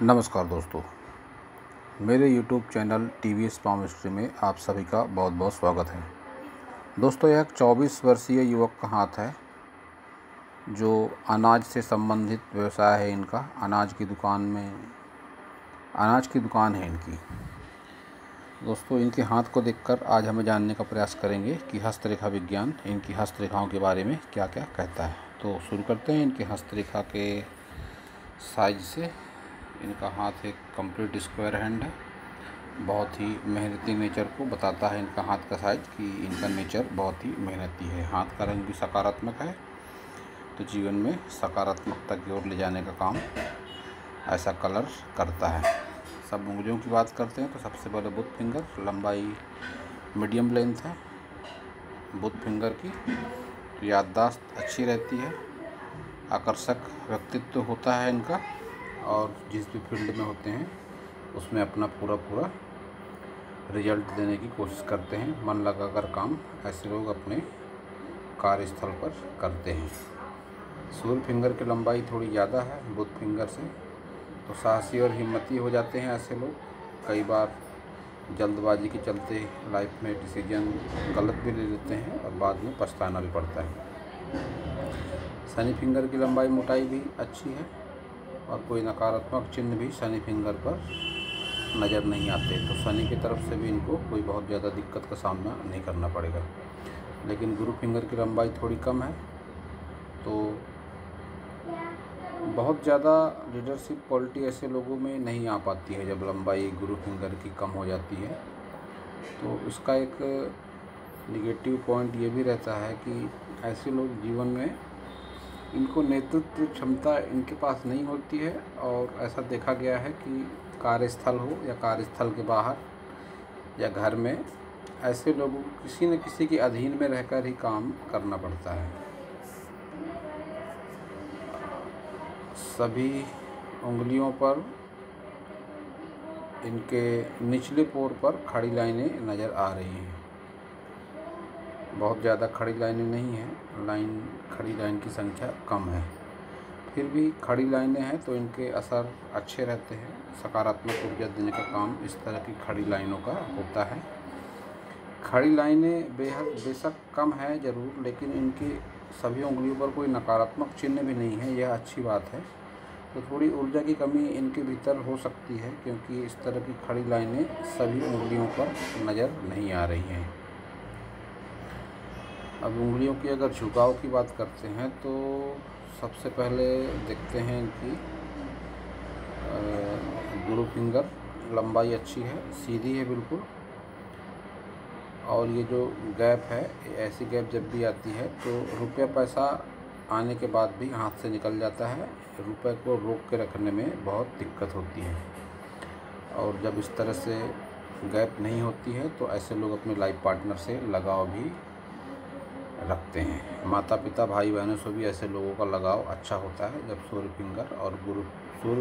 नमस्कार दोस्तों, मेरे YouTube channel TVS palm history में आप सभी का बहुत बहुत स्वागत है। दोस्तों, यह एक 24 वर्षीय युवक का हाथ है जो अनाज से संबंधित व्यवसाय है इनका। अनाज की दुकान है इनकी। दोस्तों, इनके हाथ को देखकर आज हमें जानने का प्रयास करेंगे कि हस्तरेखा विज्ञान इनकी हस्तरेखाओं के बारे में क्या क्या कहता है। तो शुरू करते हैं इनके हस्तरेखा के साइज से। इनका हाथ एक कंप्लीट स्क्वायर हैंड है। बहुत ही मेहनती नेचर को बताता है इनका हाथ का साइज कि इनका नेचर बहुत ही मेहनती है। हाथ का रंग भी सकारात्मक है, तो जीवन में सकारात्मकता की ओर ले जाने का काम ऐसा कलर करता है। सब उंगलियों की बात करते हैं तो सबसे पहले बुध फिंगर, लंबाई मीडियम लेंथ है बुध फिंगर की। तो याददाश्त अच्छी रहती है, आकर्षक व्यक्तित्व होता है इनका, और जिस भी फील्ड में होते हैं उसमें अपना पूरा रिजल्ट देने की कोशिश करते हैं। मन लगाकर काम ऐसे लोग अपने कार्यस्थल पर करते हैं। सूर्य फिंगर की लंबाई थोड़ी ज़्यादा है बुध फिंगर से, तो साहसी और हिम्मती हो जाते हैं ऐसे लोग। कई बार जल्दबाजी के चलते लाइफ में डिसीजन गलत भी ले लेते हैं और बाद में पछताना भी पड़ता है। शनि फिंगर की लंबाई मोटाई भी अच्छी है और कोई नकारात्मक चिन्ह भी शनि फिंगर पर नज़र नहीं आते, तो शनि की तरफ से भी इनको कोई बहुत ज़्यादा दिक्कत का सामना नहीं करना पड़ेगा। लेकिन गुरु फिंगर की लंबाई थोड़ी कम है, तो बहुत ज़्यादा लीडरशिप क्वालिटी ऐसे लोगों में नहीं आ पाती है जब लंबाई गुरु फिंगर की कम हो जाती है। तो इसका एक निगेटिव पॉइंट ये भी रहता है कि ऐसे लोग जीवन में इनको नेतृत्व क्षमता इनके पास नहीं होती है, और ऐसा देखा गया है कि कार्यस्थल हो या कार्यस्थल के बाहर या घर में ऐसे लोगों को किसी न किसी के अधीन में रहकर ही काम करना पड़ता है। सभी उंगलियों पर इनके निचले पोर पर खड़ी लाइनें नज़र आ रही हैं। बहुत ज़्यादा खड़ी लाइनें नहीं हैं, खड़ी लाइन की संख्या कम है। फिर भी खड़ी लाइनें हैं तो इनके असर अच्छे रहते हैं। सकारात्मक ऊर्जा देने का काम इस तरह की खड़ी लाइनों का होता है। खड़ी लाइनें बेशक कम है ज़रूर, लेकिन इनकी सभी उंगलियों पर कोई नकारात्मक चिन्ह भी नहीं है, यह अच्छी बात है। तो थोड़ी ऊर्जा की कमी इनके भीतर हो सकती है, क्योंकि इस तरह की खड़ी लाइनें सभी उंगलियों पर नज़र नहीं आ रही हैं। अब उंगलियों की अगर झुकाव की बात करते हैं तो सबसे पहले देखते हैं इनकी गुरु फिंगर लंबाई अच्छी है, सीधी है बिल्कुल, और ये जो गैप है, ऐसी गैप जब भी आती है तो रुपया पैसा आने के बाद भी हाथ से निकल जाता है। रुपए को रोक के रखने में बहुत दिक्कत होती है, और जब इस तरह से गैप नहीं होती है तो ऐसे लोग अपने लाइफ पार्टनर से लगाव भी रखते हैं। माता पिता भाई बहनों से भी ऐसे लोगों का लगाव अच्छा होता है जब सूर्य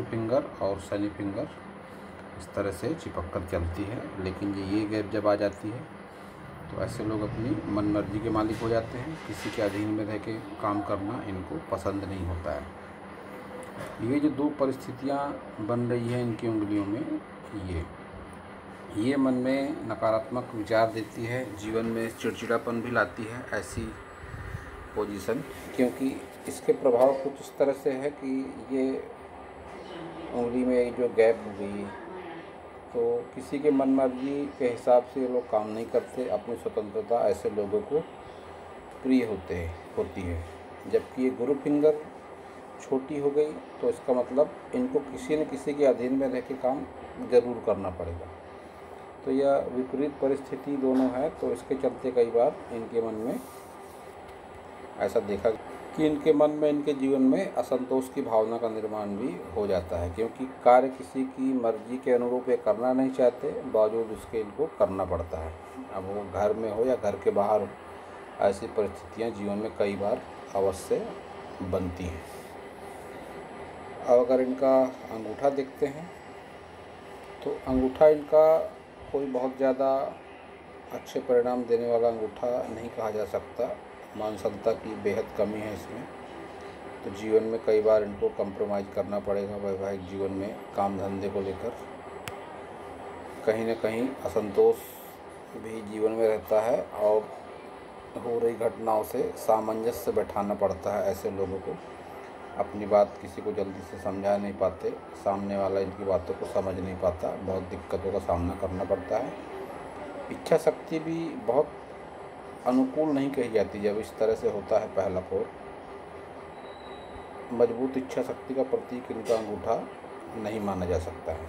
फिंगर और शनि फिंगर इस तरह से चिपक कर चलती है। लेकिन ये गैप जब आ जाती है तो ऐसे लोग अपनी मन मर्जी के मालिक हो जाते हैं। किसी के अधीन में रह के काम करना इनको पसंद नहीं होता है। ये जो दो परिस्थितियाँ बन रही हैं इनकी उंगलियों में, ये मन में नकारात्मक विचार देती है, जीवन में चिड़चिड़ापन भी लाती है ऐसी पोजीशन, क्योंकि इसके प्रभाव कुछ इस तरह से है कि ये उंगली में जो गैप हो गई तो किसी के मन मर्जी के हिसाब से ये लोग काम नहीं करते। अपनी स्वतंत्रता ऐसे लोगों को प्रिय होती है। जबकि ये गुरु फिंगर छोटी हो गई तो इसका मतलब इनको किसी न किसी के अधीन में रह के काम ज़रूर करना पड़ेगा। तो यह विपरीत परिस्थिति दोनों है, तो इसके चलते कई बार इनके मन में ऐसा देखा कि इनके मन में इनके जीवन में असंतोष की भावना का निर्माण भी हो जाता है, क्योंकि कार्य किसी की मर्जी के अनुरूप ये करना नहीं चाहते, बावजूद उसके इनको करना पड़ता है। अब वो घर में हो या घर के बाहर हो, ऐसी परिस्थितियाँ जीवन में कई बार अवश्य बनती हैं। अब अगर इनका अंगूठा देखते हैं तो अंगूठा इनका कोई बहुत ज़्यादा अच्छे परिणाम देने वाला अंगूठा नहीं कहा जा सकता। मानसिकता की बेहद कमी है इसमें। तो जीवन में कई बार इनको कंप्रोमाइज़ करना पड़ेगा वैवाहिक जीवन में, काम धंधे को लेकर कहीं न कहीं असंतोष भी जीवन में रहता है और हो रही घटनाओं से सामंजस्य बैठाना पड़ता है ऐसे लोगों को। अपनी बात किसी को जल्दी से समझा नहीं पाते, सामने वाला इनकी बातों को समझ नहीं पाता, बहुत दिक्कतों का सामना करना पड़ता है। इच्छा शक्ति भी बहुत अनुकूल नहीं कही जाती जब इस तरह से होता है पहला फोर। मजबूत इच्छा शक्ति का प्रतीक इनका अंगूठा नहीं माना जा सकता है।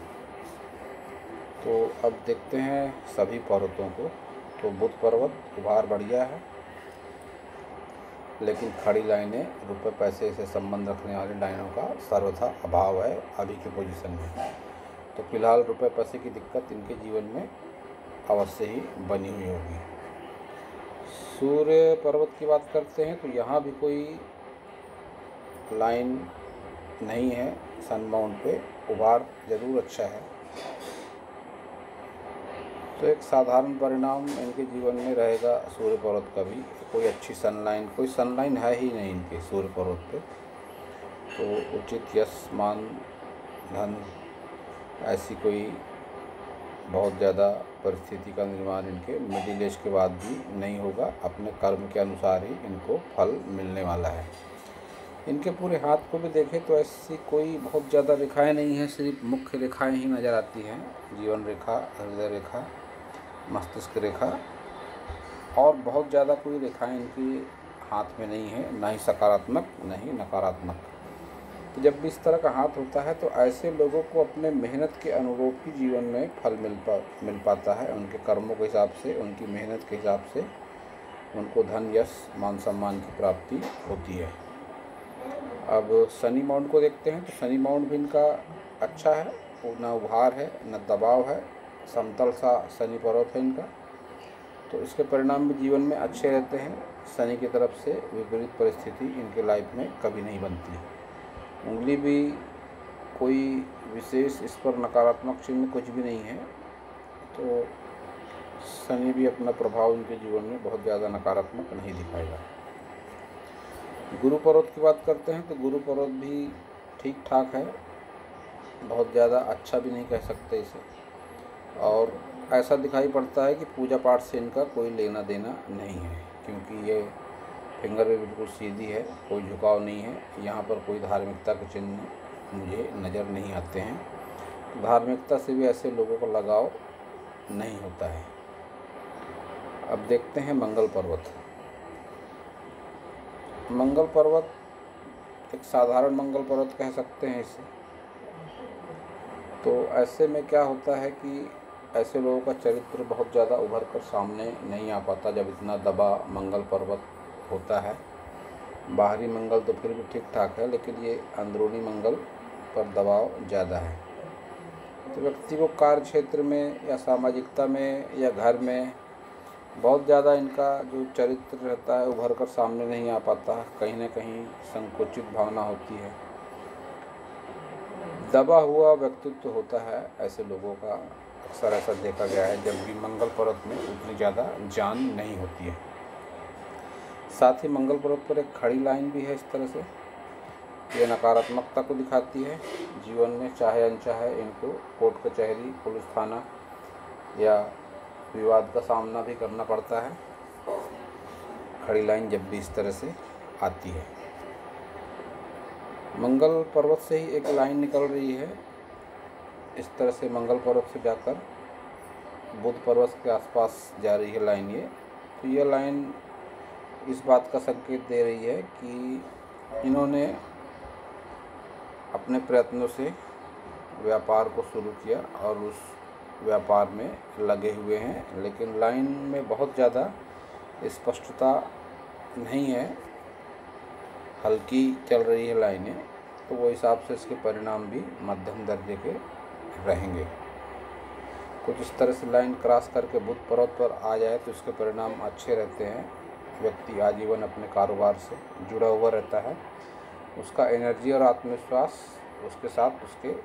तो अब देखते हैं सभी पर्वतों को। तो बुध पर्वत उभार बढ़िया है, लेकिन खड़ी लाइनें, रुपए पैसे से संबंध रखने वाली लाइनों का सर्वथा अभाव है अभी के पोजीशन में। तो फिलहाल रुपए पैसे की दिक्कत इनके जीवन में अवश्य ही बनी हुई होगी। सूर्य पर्वत की बात करते हैं तो यहाँ भी कोई लाइन नहीं है सन माउंट पे, उभार ज़रूर अच्छा है। तो एक साधारण परिणाम इनके जीवन में रहेगा सूर्य पर्वत का भी। कोई अच्छी सनलाइन, कोई सनलाइन है ही नहीं इनके सूर्य पर्वत पे। तो उचित यश, मान, धन, ऐसी कोई बहुत ज़्यादा परिस्थिति का निर्माण इनके मिडिल एज के बाद भी नहीं होगा। अपने कर्म के अनुसार ही इनको फल मिलने वाला है। इनके पूरे हाथ को भी देखें तो ऐसी कोई बहुत ज़्यादा रेखाएं नहीं हैं, सिर्फ मुख्य रेखाएं ही नज़र आती हैं। जीवन रेखा, हृदय रेखा, मस्तिष्क रेखा, और बहुत ज़्यादा कोई रेखाएं इनके हाथ में नहीं है, ना ही सकारात्मक ना ही नकारात्मक। तो जब भी इस तरह का हाथ होता है तो ऐसे लोगों को अपने मेहनत के अनुरूप ही जीवन में फल मिल पाता है। उनके कर्मों के हिसाब से, उनकी मेहनत के हिसाब से उनको धन, यश, मान सम्मान की प्राप्ति होती है। अब शनि माउंट को देखते हैं तो शनि माउंट भी इनका अच्छा है, ना उभार है ना दबाव है, समतल सा शनि पर्वत है इनका। तो इसके परिणाम भी जीवन में अच्छे रहते हैं। शनि की तरफ से विपरीत परिस्थिति इनके लाइफ में कभी नहीं बनती। उंगली भी कोई विशेष इस पर नकारात्मक चिन्ह कुछ भी नहीं है। तो शनि भी अपना प्रभाव इनके जीवन में बहुत ज़्यादा नकारात्मक नहीं दिखाएगा। गुरु पर्वत की बात करते हैं तो गुरु पर्वत भी ठीक ठाक है, बहुत ज़्यादा अच्छा भी नहीं कह सकते इसे। और ऐसा दिखाई पड़ता है कि पूजा पाठ से इनका कोई लेना देना नहीं है, क्योंकि ये फिंगर भी बिल्कुल सीधी है, कोई झुकाव नहीं है। यहाँ पर कोई धार्मिकता के चिन्ह मुझे नज़र नहीं आते हैं। तो धार्मिकता से भी ऐसे लोगों का लगाव नहीं होता है। अब देखते हैं मंगल पर्वत। मंगल पर्वत एक साधारण मंगल पर्वत कह सकते हैं इसे। तो ऐसे में क्या होता है कि ऐसे लोगों का चरित्र बहुत ज़्यादा उभर कर सामने नहीं आ पाता जब इतना दबा मंगल पर्वत होता है। बाहरी मंगल तो फिर भी ठीक ठाक है, लेकिन ये अंदरूनी मंगल पर दबाव ज़्यादा है। तो व्यक्ति को कार्य क्षेत्र में या सामाजिकता में या घर में बहुत ज़्यादा इनका जो चरित्र रहता है उभर कर सामने नहीं आ पाता, कहीं ना कहीं संकुचित भावना होती है, दबा हुआ व्यक्तित्व होता है ऐसे लोगों का। अक्सर ऐसा देखा गया है, जबकि मंगल पर्वत में उतनी ज़्यादा जान नहीं होती है। साथ ही मंगल पर्वत पर एक खड़ी लाइन भी है इस तरह से, ये नकारात्मकता को दिखाती है। जीवन में चाहे अनचाहे इनको कोर्ट कचहरी, पुलिस थाना या विवाद का सामना भी करना पड़ता है, खड़ी लाइन जब भी इस तरह से आती है। मंगल पर्वत से ही एक लाइन निकल रही है इस तरह से, मंगल पर्वत से जाकर बुध पर्वत के आसपास जा रही है लाइन ये। तो ये लाइन इस बात का संकेत दे रही है कि इन्होंने अपने प्रयत्नों से व्यापार को शुरू किया और उस व्यापार में लगे हुए हैं, लेकिन लाइन में बहुत ज़्यादा स्पष्टता नहीं है, हल्की चल रही है लाइनें। तो वो हिसाब से इसके परिणाम भी मध्यम दर्जे के रहेंगे। कुछ इस तरह से लाइन क्रॉस करके बुध पर्वत पर आ जाए तो इसके परिणाम अच्छे रहते हैं। व्यक्ति आजीवन अपने कारोबार से जुड़ा हुआ रहता है, उसका एनर्जी और आत्मविश्वास उसके साथ उसके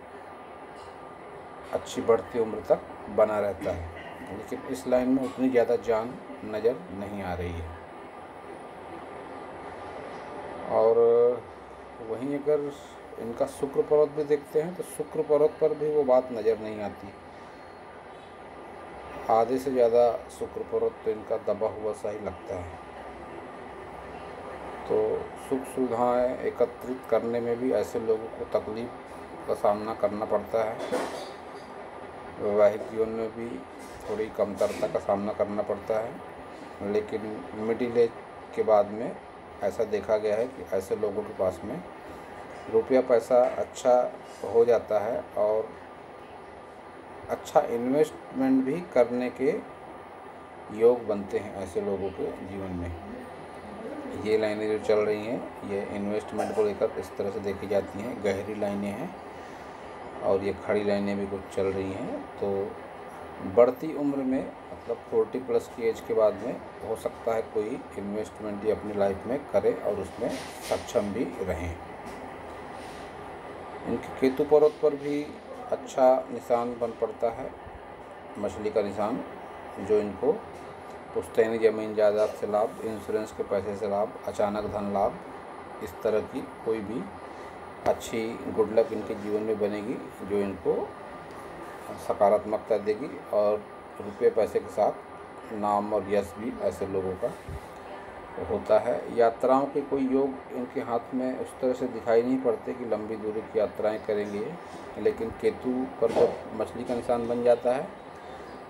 अच्छी बढ़ती उम्र तक बना रहता है। लेकिन इस लाइन में उतनी ज़्यादा जान नज़र नहीं आ रही है। और वहीं अगर इनका शुक्र पर्वत भी देखते हैं तो शुक्र पर्वत पर भी वो बात नज़र नहीं आती। आधे से ज़्यादा शुक्र पर्वत तो इनका दबा हुआ सा ही लगता है। तो सुख सुविधाएं एकत्रित करने में भी ऐसे लोगों को तकलीफ़ का सामना करना पड़ता है। वैवाहिक जीवन में भी थोड़ी कमतरता का सामना करना पड़ता है, लेकिन मिडिल एज के बाद में ऐसा देखा गया है कि ऐसे लोगों के पास में रुपया पैसा अच्छा हो जाता है और अच्छा इन्वेस्टमेंट भी करने के योग बनते हैं ऐसे लोगों के जीवन में। ये लाइनें जो चल रही हैं ये इन्वेस्टमेंट को लेकर इस तरह से देखी जाती हैं, गहरी लाइनें हैं। और ये खड़ी लाइनें भी कुछ चल रही हैं। तो बढ़ती उम्र में मतलब 40+ की एज के बाद में हो सकता है कोई इन्वेस्टमेंट ही अपनी लाइफ में करे और उसमें सक्षम भी रहें। इनके केतु पर्वत पर भी अच्छा निशान बन पड़ता है, मछली का निशान, जो इनको पुश्तैनी ज़मीन जायदाद से लाभ, इंश्योरेंस के पैसे से लाभ, अचानक धन लाभ, इस तरह की कोई भी अच्छी गुड लक इनके जीवन में बनेगी जो इनको सकारात्मकता देगी। और रुपये पैसे के साथ नाम और यश भी ऐसे लोगों का होता है। यात्राओं के कोई योग इनके हाथ में उस तरह से दिखाई नहीं पड़ते कि लंबी दूरी की यात्राएं करेंगे, लेकिन केतु पर जब मछली का निशान बन जाता है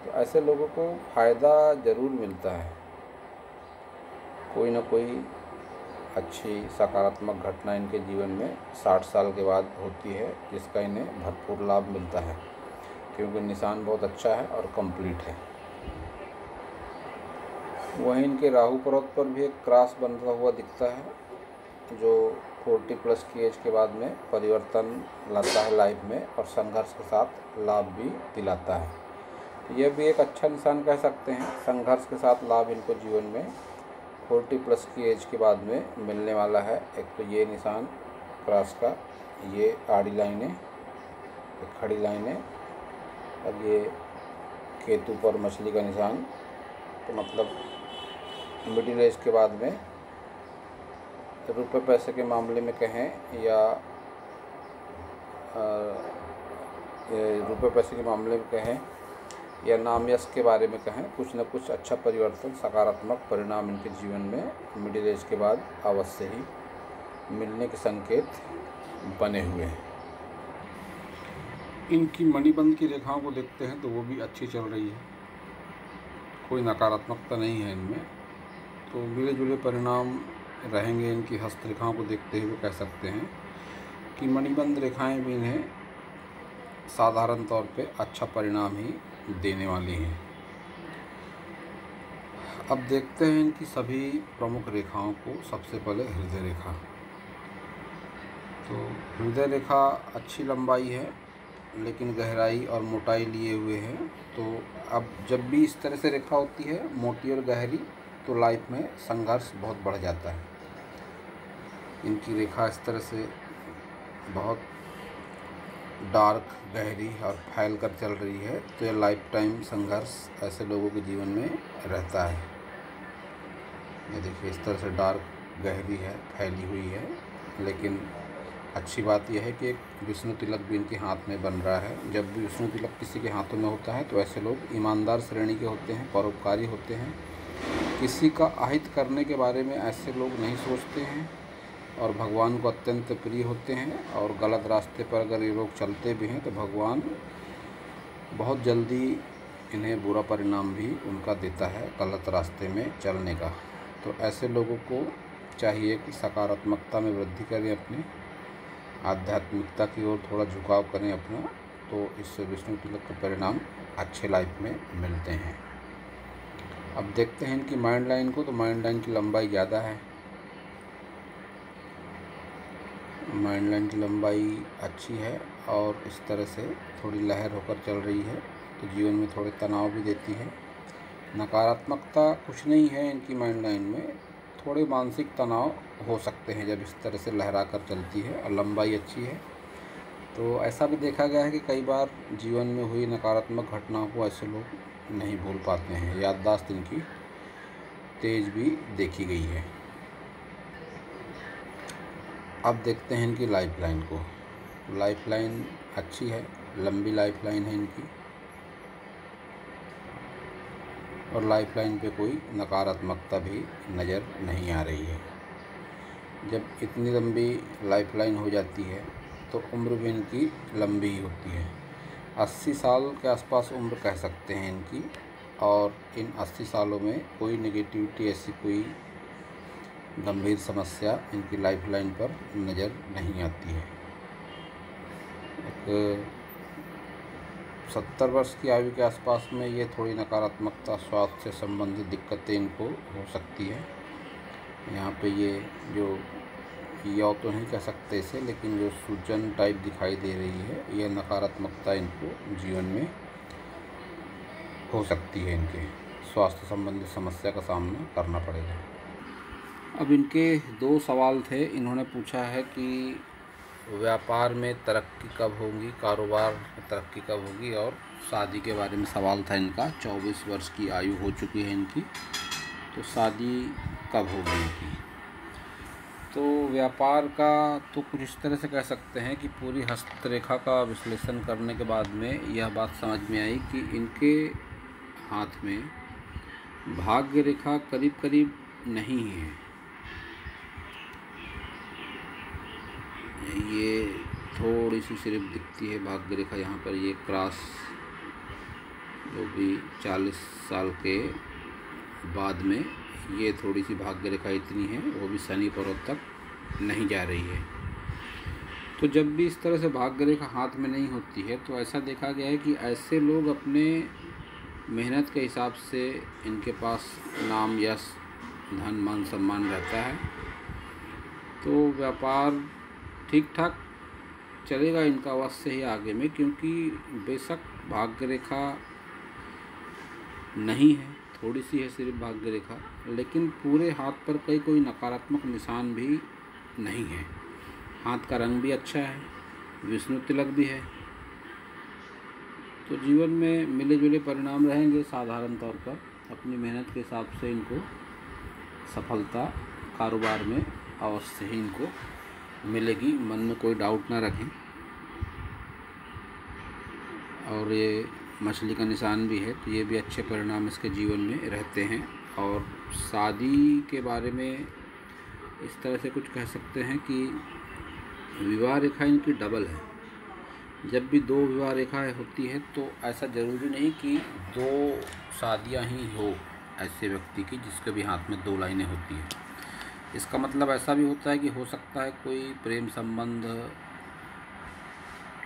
तो ऐसे लोगों को फ़ायदा ज़रूर मिलता है। कोई ना कोई अच्छी सकारात्मक घटना इनके जीवन में 60 साल के बाद होती है जिसका इन्हें भरपूर लाभ मिलता है, क्योंकि निशान बहुत अच्छा है और कंप्लीट है। वहीं इनके राहु पर्वत पर भी एक क्रॉस बनता हुआ दिखता है जो 40+ की एज के बाद में परिवर्तन लाता है लाइफ में और संघर्ष के साथ लाभ भी दिलाता है। यह भी एक अच्छा निशान कह सकते हैं। संघर्ष के साथ लाभ इनको जीवन में 40+ की एज के बाद में मिलने वाला है। एक तो ये निशान क्रॉस का, ये आड़ी लाइनें, खड़ी लाइनें, और ये केतु पर मछली का निशान। तो मतलब मिडिल एज के बाद में रुपये पैसे के मामले में कहें या रुपये पैसे के मामले में कहें या नाम यश के बारे में कहें, कुछ न कुछ अच्छा परिवर्तन, सकारात्मक परिणाम इनके जीवन में मिडिल एज के बाद अवश्य ही मिलने के संकेत बने हुए हैं। इनकी मणिबंध की रेखाओं को देखते हैं तो वो भी अच्छी चल रही है, कोई नकारात्मकता नहीं है इनमें। तो मिले जुले परिणाम रहेंगे। इनकी हस्तरेखाओं को देखते हुए कह सकते हैं कि मणिबंध रेखाएं भी इन्हें साधारण तौर पे अच्छा परिणाम ही देने वाली हैं। अब देखते हैं इनकी सभी प्रमुख रेखाओं को। सबसे पहले हृदय रेखा। तो हृदय रेखा अच्छी लंबाई है लेकिन गहराई और मोटाई लिए हुए है। तो अब जब भी इस तरह से रेखा होती है मोटी और गहरी, तो लाइफ में संघर्ष बहुत बढ़ जाता है। इनकी रेखा इस तरह से बहुत डार्क, गहरी और फैल कर चल रही है, तो ये लाइफ टाइम संघर्ष ऐसे लोगों के जीवन में रहता है। ये देखिए इस तरह से डार्क, गहरी है, फैली हुई है। लेकिन अच्छी बात यह है कि एक विष्णु तिलक भी इनके हाथ में बन रहा है। जब भी विष्णु तिलक किसी के हाथों में होता है तो ऐसे लोग ईमानदार श्रेणी के होते हैं, परोपकारी होते हैं। किसी का अहित करने के बारे में ऐसे लोग नहीं सोचते हैं और भगवान को अत्यंत प्रिय होते हैं। और गलत रास्ते पर अगर ये लोग चलते भी हैं तो भगवान बहुत जल्दी इन्हें बुरा परिणाम भी उनका देता है गलत रास्ते में चलने का। तो ऐसे लोगों को चाहिए कि सकारात्मकता में वृद्धि करें, अपनी आध्यात्मिकता की ओर थोड़ा झुकाव करें अपना, तो इससे विष्णु तिलक के परिणाम अच्छे लाइफ में मिलते हैं। अब देखते हैं इनकी माइंड लाइन को। तो माइंड लाइन की लंबाई ज़्यादा है, माइंड लाइन की लंबाई अच्छी है और इस तरह से थोड़ी लहर होकर चल रही है, तो जीवन में थोड़े तनाव भी देती है। नकारात्मकता कुछ नहीं है इनकी माइंड लाइन में, थोड़े मानसिक तनाव हो सकते हैं जब इस तरह से लहरा कर चलती है। और लंबाई अच्छी है। तो ऐसा भी देखा गया है कि कई बार जीवन में हुई नकारात्मक घटनाओं को ऐसे लोग नहीं भूल पाते हैं। याददाश्त इनकी तेज भी देखी गई है। अब देखते हैं इनकी लाइफ लाइन को। लाइफ लाइन अच्छी है, लंबी लाइफ लाइन है इनकी, और लाइफ लाइन पे कोई नकारात्मकता भी नज़र नहीं आ रही है। जब इतनी लंबी लाइफ लाइन हो जाती है तो उम्र भी इनकी लंबी ही होती है। 80 साल के आसपास उम्र कह सकते हैं इनकी, और इन 80 सालों में कोई नेगेटिविटी, ऐसी कोई गंभीर समस्या इनकी लाइफ लाइन पर नज़र नहीं आती है। एक 70 वर्ष की आयु के आसपास में ये थोड़ी नकारात्मकता, स्वास्थ्य से संबंधित दिक्कतें इनको हो सकती है। यहाँ पे ये जो यौ तो नहीं कह सकते इसे, लेकिन जो सूजन टाइप दिखाई दे रही है, यह नकारात्मकता इनको जीवन में हो सकती है। इनके स्वास्थ्य संबंधित समस्या का सामना करना पड़ेगा। अब इनके 2 सवाल थे। इन्होंने पूछा है कि व्यापार में तरक्की कब होगी, कारोबार में तरक्की कब होगी, और शादी के बारे में सवाल था इनका। 24 वर्ष की आयु हो चुकी है इनकी, तो शादी कब होगी इनकी। तो व्यापार का तो कुछ इस तरह से कह सकते हैं कि पूरी हस्तरेखा का विश्लेषण करने के बाद में यह बात समझ में आई कि इनके हाथ में भाग्य रेखा करीब करीब नहीं है। ये थोड़ी सी सिर्फ दिखती है भाग्य रेखा यहाँ पर। ये क्रॉस जो भी 40 साल के बाद में ये थोड़ी सी भाग्य रेखा इतनी है, वो भी शनि पर्वत तक नहीं जा रही है। तो जब भी इस तरह से भाग्य रेखा हाथ में नहीं होती है तो ऐसा देखा गया है कि ऐसे लोग अपने मेहनत के हिसाब से इनके पास नाम, यश, धन, मान, सम्मान रहता है। तो व्यापार ठीक ठाक चलेगा इनका अवश्य ही आगे में, क्योंकि बेशक भाग्य रेखा नहीं है, थोड़ी सी है सिर्फ भाग्य रेखा, लेकिन पूरे हाथ पर कोई नकारात्मक निशान भी नहीं है। हाथ का रंग भी अच्छा है, विष्णु तिलक भी है। तो जीवन में मिले जुले परिणाम रहेंगे साधारण तौर पर। अपनी मेहनत के हिसाब से इनको सफलता कारोबार में अवश्य ही इनको मिलेगी, मन में कोई डाउट ना रखें। और ये मछली का निशान भी है, तो ये भी अच्छे परिणाम इसके जीवन में रहते हैं। और शादी के बारे में इस तरह से कुछ कह सकते हैं कि विवाह रेखा इनकी डबल है। जब भी 2 विवाह रेखाएं होती है तो ऐसा ज़रूरी नहीं कि 2 शादियां ही हो ऐसे व्यक्ति की जिसके भी हाथ में 2 लाइनें होती हैं। इसका मतलब ऐसा भी होता है कि हो सकता है कोई प्रेम संबंध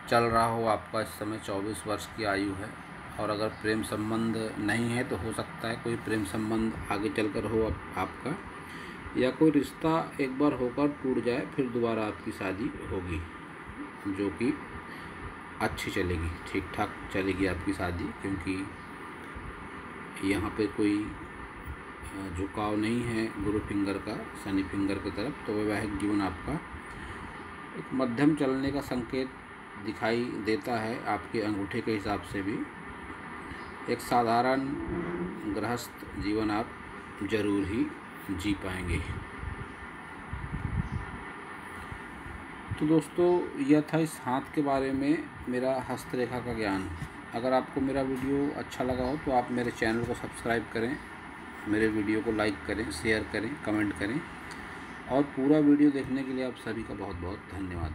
चल रहा हो आपका, इस समय 24 वर्ष की आयु है, और अगर प्रेम संबंध नहीं है तो हो सकता है कोई प्रेम संबंध आगे चलकर हो आपका, या कोई रिश्ता एक बार होकर टूट जाए फिर दोबारा आपकी शादी होगी, जो कि अच्छी चलेगी, ठीक ठाक चलेगी आपकी शादी। क्योंकि यहाँ पे कोई झुकाव नहीं है गुरु फिंगर का शनि फिंगर की तरफ, तो वैवाहिक जीवन आपका एक मध्यम चलने का संकेत दिखाई देता है। आपके अंगूठे के हिसाब से भी एक साधारण गृहस्थ जीवन आप जरूर ही जी पाएंगे। तो दोस्तों, यह था इस हाथ के बारे में मेरा हस्तरेखा का ज्ञान। अगर आपको मेरा वीडियो अच्छा लगा हो तो आप मेरे चैनल को सब्सक्राइब करें, मेरे वीडियो को लाइक करें, शेयर करें, कमेंट करें, और पूरा वीडियो देखने के लिए आप सभी का बहुत बहुत धन्यवाद।